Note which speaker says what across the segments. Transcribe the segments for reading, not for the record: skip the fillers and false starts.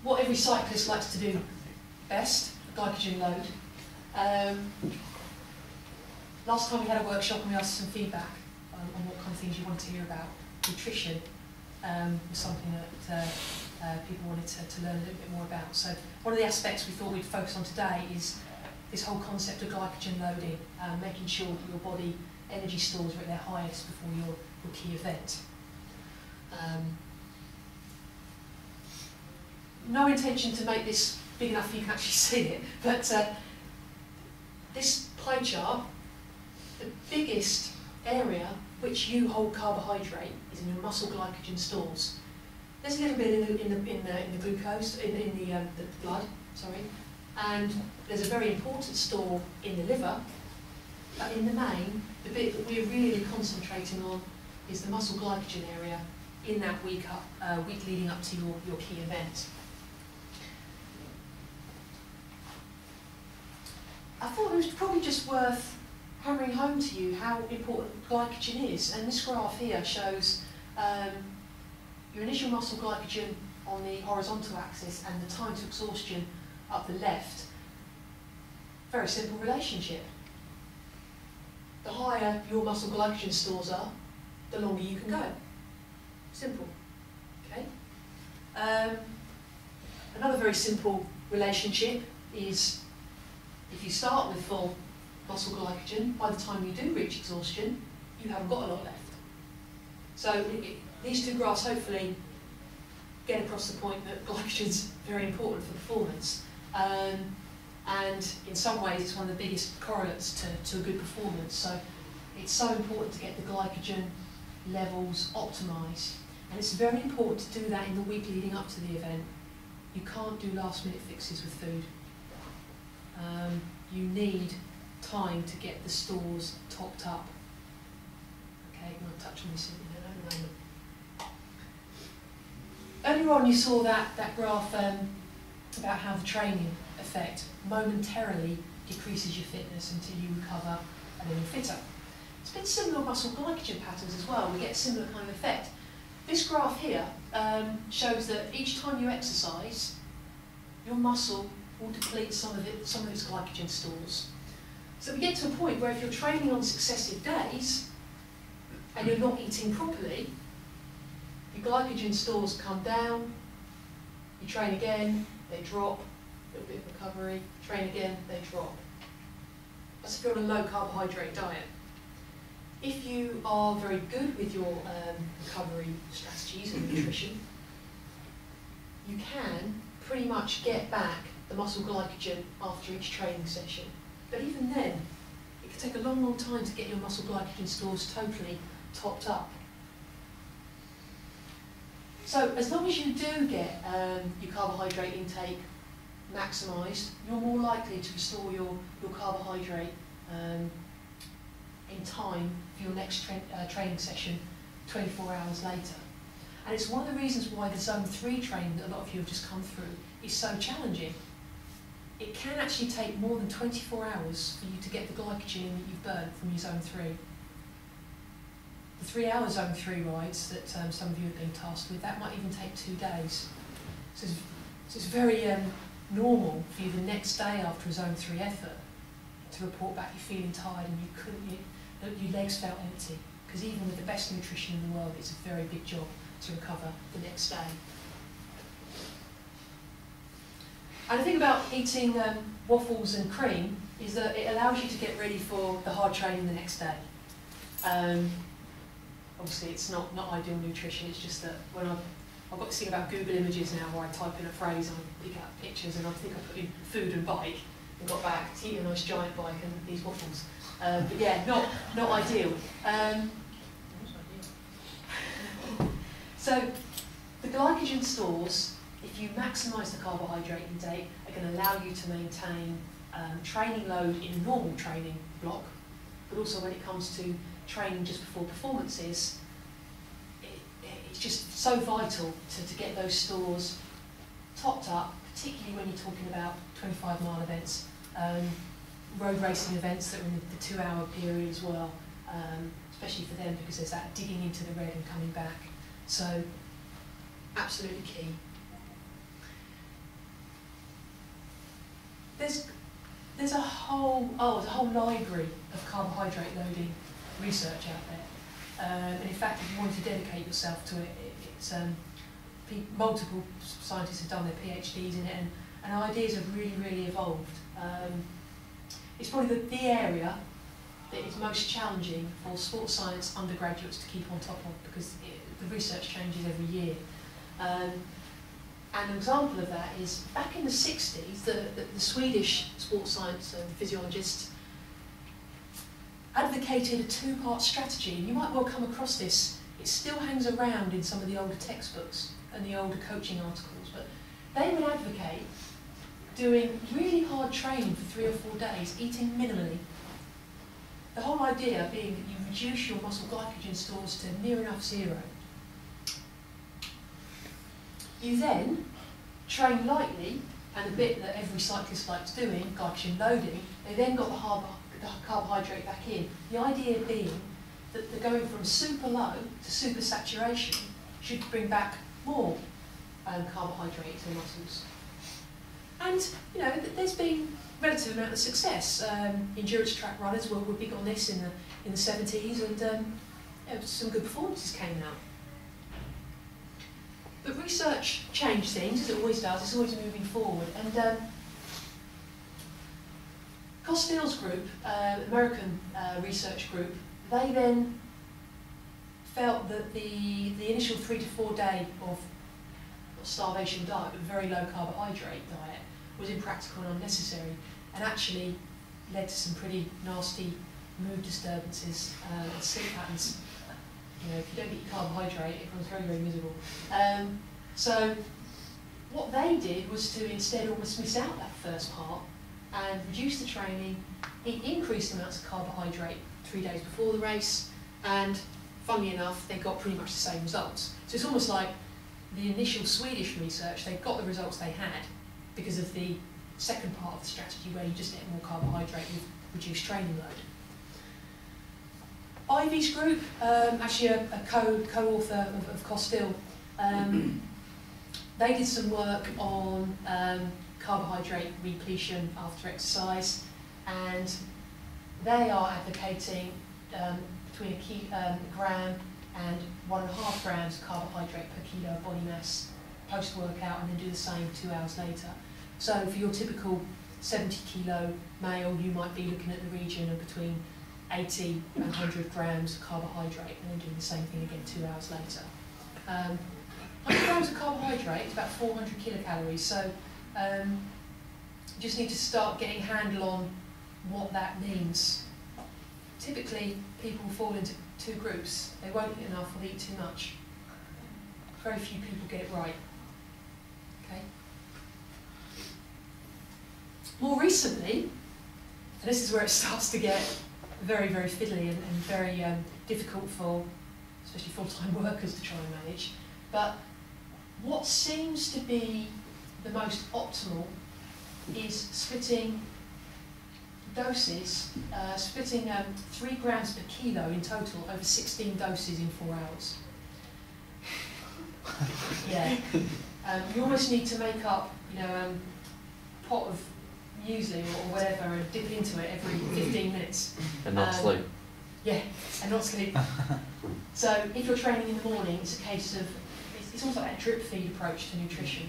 Speaker 1: what every cyclist likes to do best, glycogen load. Last time we had a workshop and we asked some feedback on what kind of things you wanted to hear about. Nutrition was something that people wanted to learn a little bit more about. So one of the aspects we thought we'd focus on today is this whole concept of glycogen loading, making sure that your body energy stores are at their highest before your key event. No intention to make this big enough you can actually see it, but this pie chart, the biggest area which you hold carbohydrate is in your muscle glycogen stores. There's a little bit in the glucose, in the blood, sorry, and there's a very important store in the liver, but in the main, the bit that we're really concentrating on is the muscle glycogen area in that week leading up to your key event. I thought it was probably just worth hammering home to you how important glycogen is, and this graph here shows your initial muscle glycogen on the horizontal axis and the time to exhaustion up the left. Very simple relationship. The higher your muscle glycogen stores are, the longer you can go. Simple. Okay. Another very simple relationship is if you start with full muscle glycogen, by the time you do reach exhaustion, you haven't got a lot left. So these two graphs hopefully get across the point that glycogen is very important for performance. And in some ways it's one of the biggest correlates to a good performance. So it's so important to get the glycogen levels optimised. And it's very important to do that in the week leading up to the event. You can't do last minute fixes with food. You need time to get the stores topped up. Okay, I'm going to touch on this in a moment. Earlier on you saw that graph about how the training effect momentarily decreases your fitness until you recover and then you're fitter. It's been similar muscle glycogen patterns as well. We get a similar kind of effect. This graph here shows that each time you exercise, your muscle will deplete some of its glycogen stores. So we get to a point where if you're training on successive days and you're not eating properly, your glycogen stores come down, you train again, they drop, a little bit of recovery, train again, they drop. That's if you're on a low carbohydrate diet. If you are very good with your recovery strategies and nutrition, you can pretty much get back the muscle glycogen after each training session. But even then, it can take a long, long time to get your muscle glycogen stores totally topped up. So as long as you do get your carbohydrate intake maximised, you're more likely to restore your carbohydrate in time for your next training session 24 hours later. And it's one of the reasons why the Zone 3 training that a lot of you have just come through is so challenging. It can actually take more than 24 hours for you to get the glycogen in that you've burnt from your Zone 3. The 3-hour Zone 3 rides that some of you have been tasked with, that might even take 2 days. So it's very normal for you the next day after a Zone 3 effort to report back you're feeling tired and your legs felt empty. Because even with the best nutrition in the world, it's a very big job to recover the next day. And the thing about eating waffles and cream is that it allows you to get ready for the hard training the next day. Obviously it's not ideal nutrition, it's just that when I've got this thing about Google Images now where I type in a phrase and I pick out pictures and I think I put in food and bike and got back to eat a nice giant bike and these waffles. But yeah, not ideal. So the glycogen stores, if you maximise the carbohydrate intake, are going to allow you to maintain training load in a normal training block, but also when it comes to training just before performances, it's just so vital to get those stores topped up, particularly when you're talking about 25-mile events, road racing events that are in the 2-hour period as well, especially for them because there's that digging into the red and coming back. So, absolutely key. there's a whole library of carbohydrate loading research out there, and in fact, if you want to dedicate yourself to it, it's multiple scientists have done their PhDs in it, and ideas have really evolved. It's probably the area that is most challenging for sports science undergraduates to keep on top of, because the research changes every year. And an example of that is back in the 60s, the Swedish sports science physiologists advocated a two-part strategy, and you might well come across this. It still hangs around in some of the older textbooks and the older coaching articles, but they would advocate doing really hard training for 3 or 4 days, eating minimally. The whole idea being that you reduce your muscle glycogen stores to near enough zero. You then train lightly, and the bit that every cyclist likes doing, glycogen loading, they then got the carbohydrate back in. The idea being that the going from super low to super saturation should bring back more carbohydrate to muscles. And you know, there's been relative amount of success. Endurance track runners were big on this in the 70s, and some good performances came out. But research changed things, as it always does. It's always moving forward. And Costill's group, American research group, they then felt that the initial 3 to 4 day of starvation diet, but very low carbohydrate diet, was impractical and unnecessary, and actually led to some pretty nasty mood disturbances and sleep patterns. You know, if you don't eat carbohydrate, it becomes very miserable. So what they did was to instead almost miss out that first part and reduce the training, eat increased amounts of carbohydrate 3 days before the race, and funnily enough, they got pretty much the same results. So it's almost like the initial Swedish research, they got the results they had because of the second part of the strategy where you just get more carbohydrate with reduced training load. Ivy's group, actually a co-author of Costill, they did some work on carbohydrate repletion after exercise, and they are advocating between a gram and 1.5 grams of carbohydrate per kilo of body mass post-workout, and then do the same 2 hours later. So for your typical 70 kilo male, you might be looking at the region of between 80 and 100 grams of carbohydrate, and then doing the same thing again 2 hours later. 100 grams of carbohydrate is about 400 kilocalories, so you just need to start getting a handle on what that means. Typically, people fall into 2 groups. They won't eat enough or they eat too much. Very few people get it right. Okay. More recently, and this is where it starts to get very fiddly and very difficult for especially full-time workers to try and manage, but what seems to be the most optimal is splitting doses, splitting 3 grams per kilo in total over 16 doses in 4 hours. Yeah, you almost need to make up, you know, a pot of muesli or whatever and dip into it every 15 minutes.
Speaker 2: And not sleep.
Speaker 1: Yeah, and not sleep. So if you're training in the morning, it's a case of, it's almost like a drip feed approach to nutrition.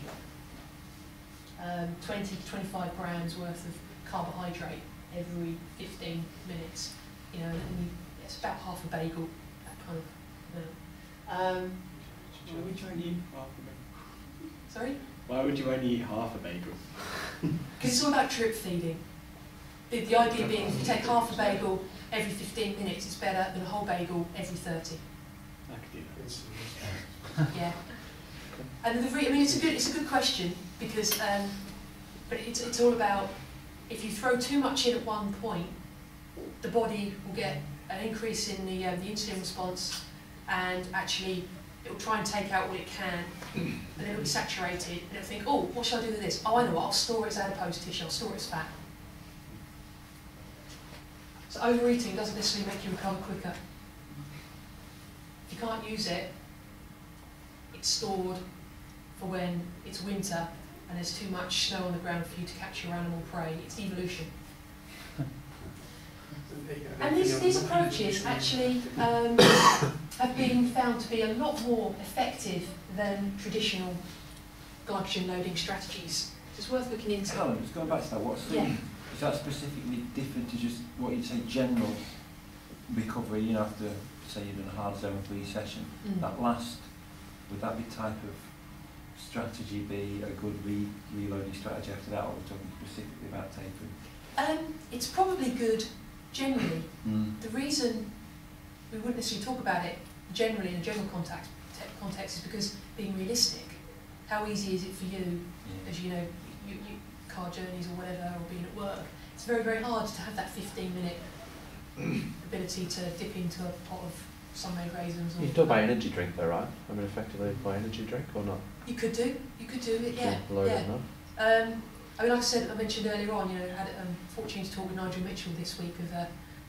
Speaker 1: 20 to 25 grams worth of carbohydrate every 15 minutes. You know, and it's about half a bagel, that kind of amount.
Speaker 3: Why would you only eat half a bagel?
Speaker 1: Sorry?
Speaker 3: Why would you only eat half a bagel?
Speaker 1: Because it's all about drip feeding. The idea being, if you take half a bagel every 15 minutes, it's better than a whole bagel every 30.
Speaker 3: I could do that.
Speaker 1: Yeah. And I mean, it's a good question, because but it's all about, if you throw too much in at one point, the body will get an increase in the insulin response, and actually it will try and take out what it can, and then it will be saturated, and it will think, oh, what should I do with this? Oh, I know what, I'll store it as adipose tissue, I'll store it as fat. So overeating doesn't necessarily make you recover quicker. If you can't use it, it's stored for when it's winter and there's too much snow on the ground for you to catch your animal prey. It's evolution. And these approaches actually have been found to be a lot more effective than traditional glycogen loading strategies. So it's worth looking into.
Speaker 2: Helen, just going back to that, is that specifically different to just what you'd say general recovery, you know, after, say, you've done a hard zone 3 session? That last, would that be type of strategy be a good reloading strategy after that, or are we talking specifically about tapering?
Speaker 1: It's probably good generally. The reason we wouldn't necessarily talk about it generally in a general context is because being realistic, how easy is it for you, as you know, you car journeys or whatever, or being at work, it's very, very hard to have that 15-minute ability to dip into a pot of sunmade raisins.
Speaker 4: You talk about energy drink though, right? I mean, effectively by energy drink or not?
Speaker 1: You could do it, yeah. I mean, like I mentioned earlier on, you know, I had fortune to talk with Nigel Mitchell this week of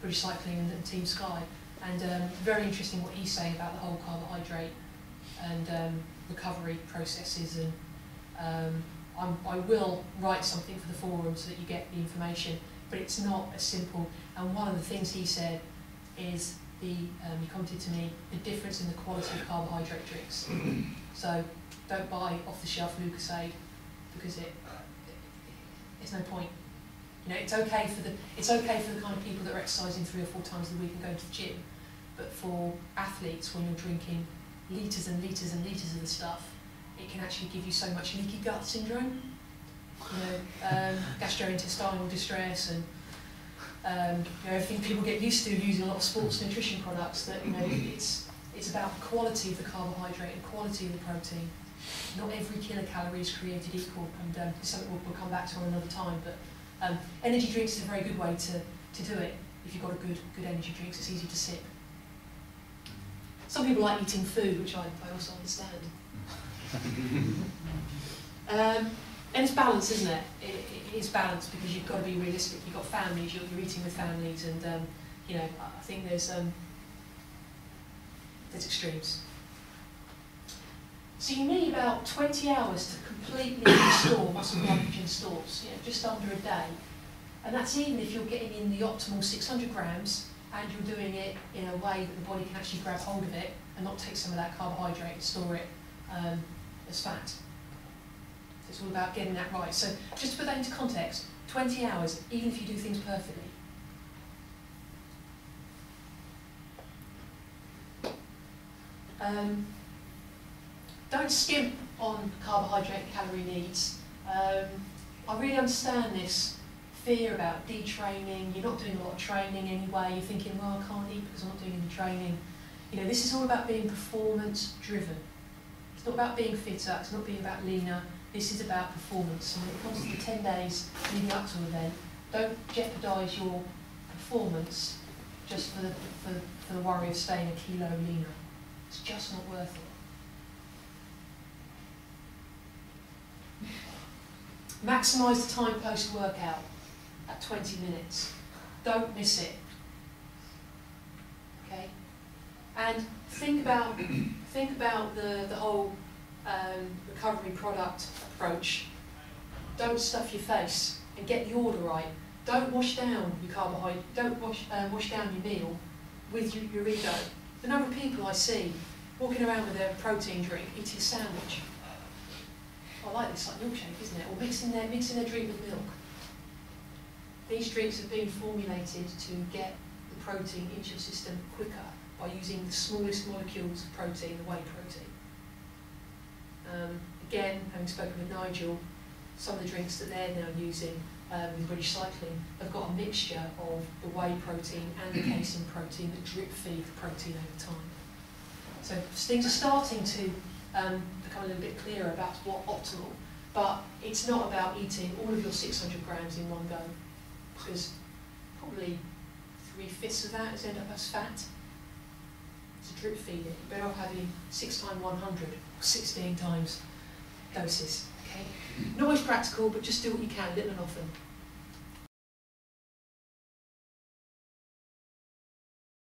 Speaker 1: British Cycling and Team Sky, and very interesting what he's saying about the whole carbohydrate and recovery processes. And I will write something for the forum so that you get the information, but it's not as simple. And one of the things he said is he commented to me the difference in the quality of carbohydrate drinks. So don't buy off-the-shelf Lucozade because there's no point. You know, it's okay for the kind of people that are exercising 3 or 4 times a week and going to the gym, but for athletes, when you're drinking litres and litres and litres of the stuff, it can actually give you so much leaky gut syndrome, you know, gastrointestinal distress, and you know, everything people get used to using a lot of sports nutrition products. That, you know, it's about the quality of the carbohydrate and quality of the protein. Not every kilocalorie is created equal, and it's something we'll come back to on another time. But energy drinks is a very good way to do it. If you've got a good energy drinks, it's easy to sip. Some people like eating food, which I also understand. And it's balance, isn't it? It is balance, because you've got to be realistic. You've got families, you're eating with families, and you know, I think there's extremes. So you need about 20 hours to completely restore muscle glycogen stores, you know, just under a day. And that's even if you're getting in the optimal 600 grams and you're doing it in a way that the body can actually grab hold of it and not take some of that carbohydrate and store it as fat. So it's all about getting that right. So just to put that into context, 20 hours, even if you do things perfectly. Don't skimp on carbohydrate calorie needs. I really understand this fear about detraining. You're not doing a lot of training anyway. You're thinking, well, I can't eat because I'm not doing any training. You know, this is all about being performance driven. It's not about being fitter, it's not being about leaner. This is about performance. And when it comes to the 10 days leading up to an event, don't jeopardise your performance just for the worry of staying a kilo leaner. It's just not worth it. Maximise the time post-workout at 20 minutes. Don't miss it. Okay? And think about the whole recovery product approach. Don't stuff your face and get the order right. Don't wash down your carbohydrate. Don't wash down your meal with your ego. The number of people I see walking around with their protein drink, eating a sandwich. I like this, like milkshake, isn't it? Or mixing their drink with milk. These drinks have been formulated to get the protein into your system quicker by using the smallest molecules of protein, the whey protein. Again, having spoken with Nigel, some of the drinks that they're now using with British Cycling have got a mixture of the whey protein and the casein protein that drip feed the protein over time. So things are starting to become a little bit clearer about what's optimal, but it's not about eating all of your 600 grams in one go, because probably 3/5 of that is end up as fat. It's a drip feed it. You're better off having 6 times 100, 16 times doses. Okay, not always practical, but just do what you can, little and often.